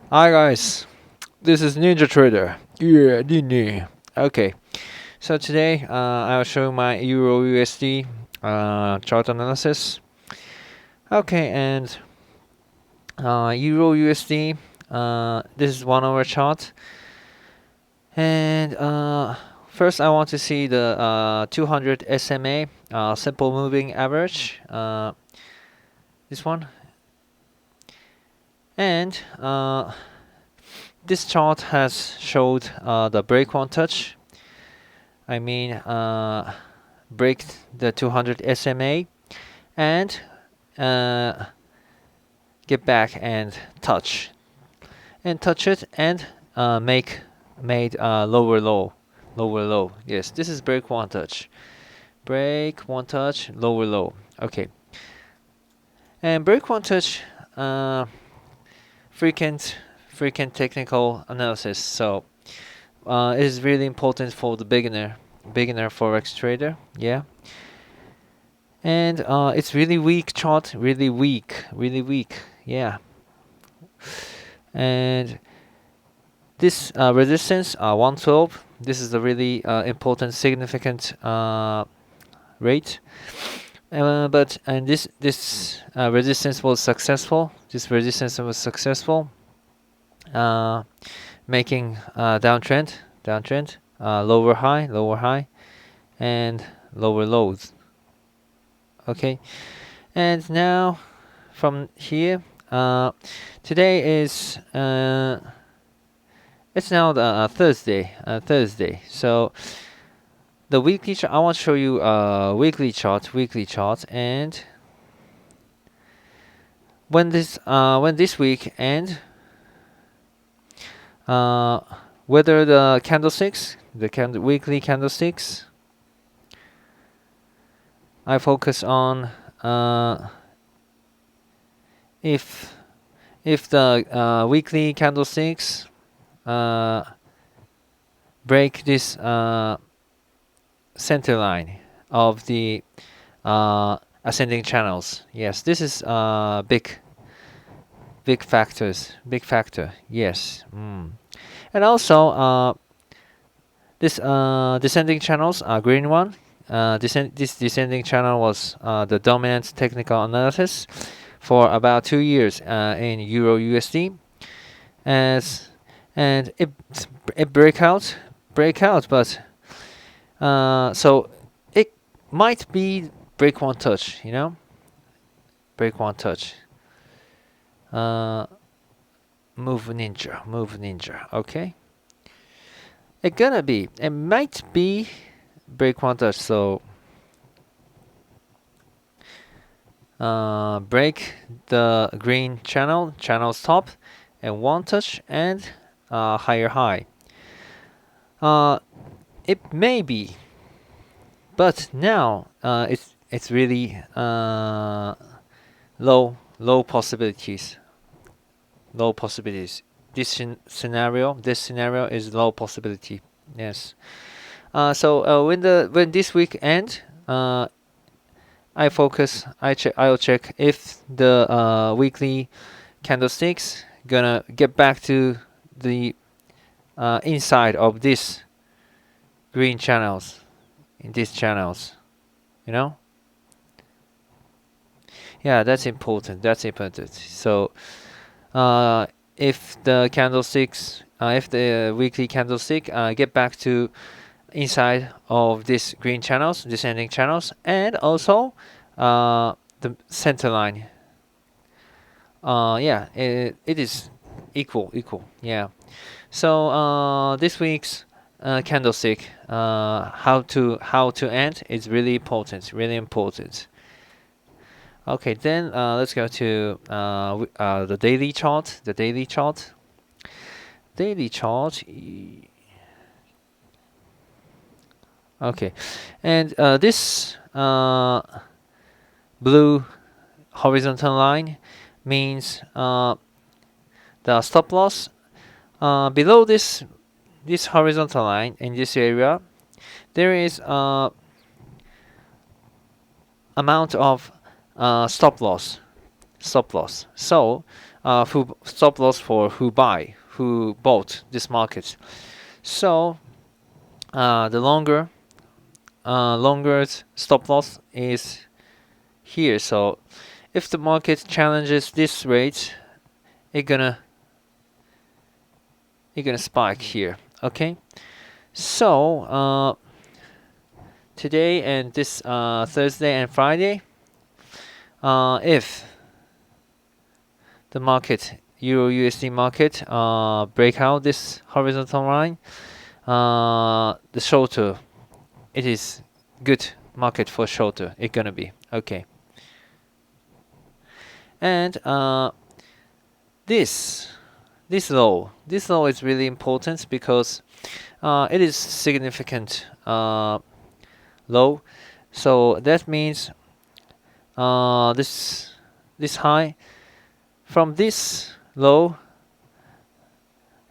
Hi guys, this is Ninja Trader. Yeah, Nini. Okay, so today I'll show my Euro USD chart analysis. Okay, and Euro USD, this is 1 hour chart. And first, I want to see the 200 SMA, simple moving average. This one, and this chart has showed the break one touch. I mean, break the 200 SMA and uh, get back and touch it and made lower low. Yes, this is break one touch, lower low. Okay, and break one touch, frequent frequent technical analysis. So it is really important for the beginner forex trader. Yeah. And it's really weak chart, really weak. Yeah. And this resistance, 112. This is a really important, significant rate. But this resistance was successful. This resistance was successful, making downtrend, lower high, and lower lows. Okay, and now from here, today is it's now the Thursday. So the weekly chart. I want to show you weekly chart, and when this week end, uh, whether the candlesticks, weekly candlesticks, I focus on if the weekly candlesticks break this center line of the ascending channels. Yes, this is big factor. Yes. And also this descending channels, green one. This descending channel was the dominant technical analysis for about 2 years in Euro USD, as and it break out, but so it might be break one touch, break one touch. Move ninja. Okay, it might be break one touch. So break the green channel's top, and one touch and higher high. It may be, but now it's really low possibilities. Low possibilities. This scenario is low possibility. Yes. So when this week end, I'll check if the weekly candlesticks gonna get back to the inside of this green channels, in these channels, you know. Yeah, that's important. So if the candlesticks, if the weekly candlestick get back to inside of this green channels, descending channels, and also the center line. Yeah, it is equal. Yeah. So this week's candlestick, how to end is really important. Okay, then let's go to the daily chart. Okay, and this blue horizontal line means the stop loss. Below this horizontal line in this area, there is amount of stop loss. So who stop loss for who bought this market. So the longer stop loss is here. So if the market challenges this rate, it's gonna spike here. Okay. So today and this Thursday and Friday, if the market, Euro USD market, break out this horizontal line, the shorter, it is good market for shorter. It's gonna be okay. And this low is really important because it is significant low. So that means this high from this low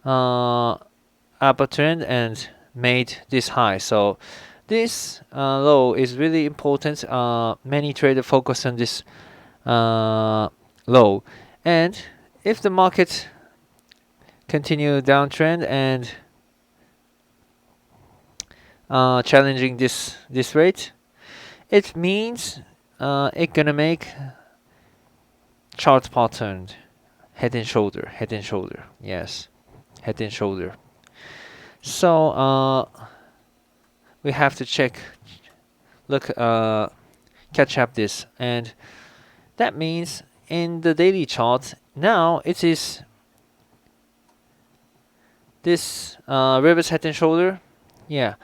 upper trend and made this high. So this low is really important. Many traders focus on this low, and if the market continue downtrend and challenging this rate, it means it gonna make chart pattern head and shoulder, yes, head and shoulder. So we have to catch up this, and that means in the daily chart now it is this reverse head and shoulder. Yeah,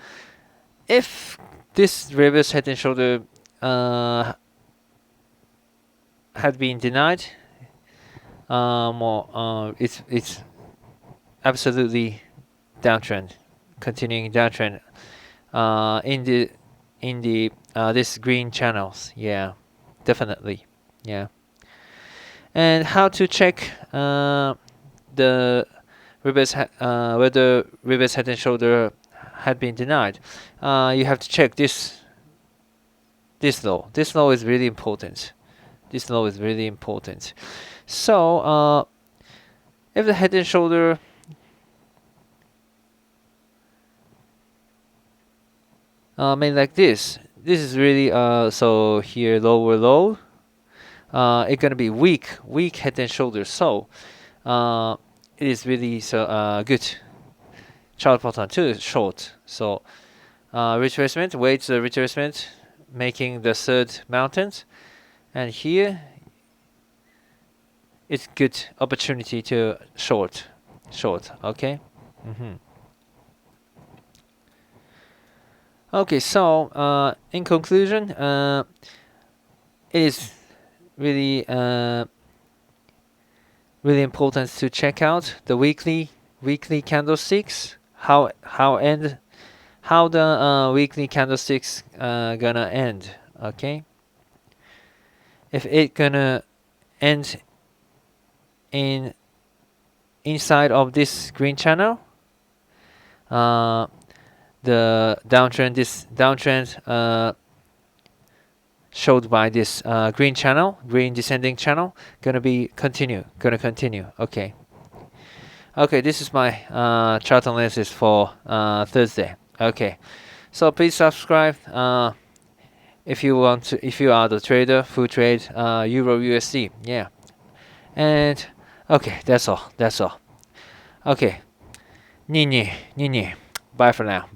if this reverse head and shoulder had been denied, it's absolutely downtrend, continuing downtrend in the this green channels. Yeah, definitely. Yeah. And how to check the reverse whether reverse head and shoulder had been denied? You have to check this low. This low is really important. So if the head and shoulder made like this is really so here lower low. It's gonna be weak head and shoulder. So it is really good chart pattern to short. So retracement, wait the retracement, making the third mountain, and here it's good opportunity to short. Okay. Okay. So in conclusion, it is really important to check out the weekly candlesticks. How the weekly candlesticks gonna end? Okay. If it gonna end inside of this green channel, the downtrend showed by this green descending channel, gonna continue. Okay. This is my chart analysis for Thursday. Okay, so please subscribe if you are the trader who trade Euro USD. Yeah, and okay, that's all. Okay, Nini. Bye for now.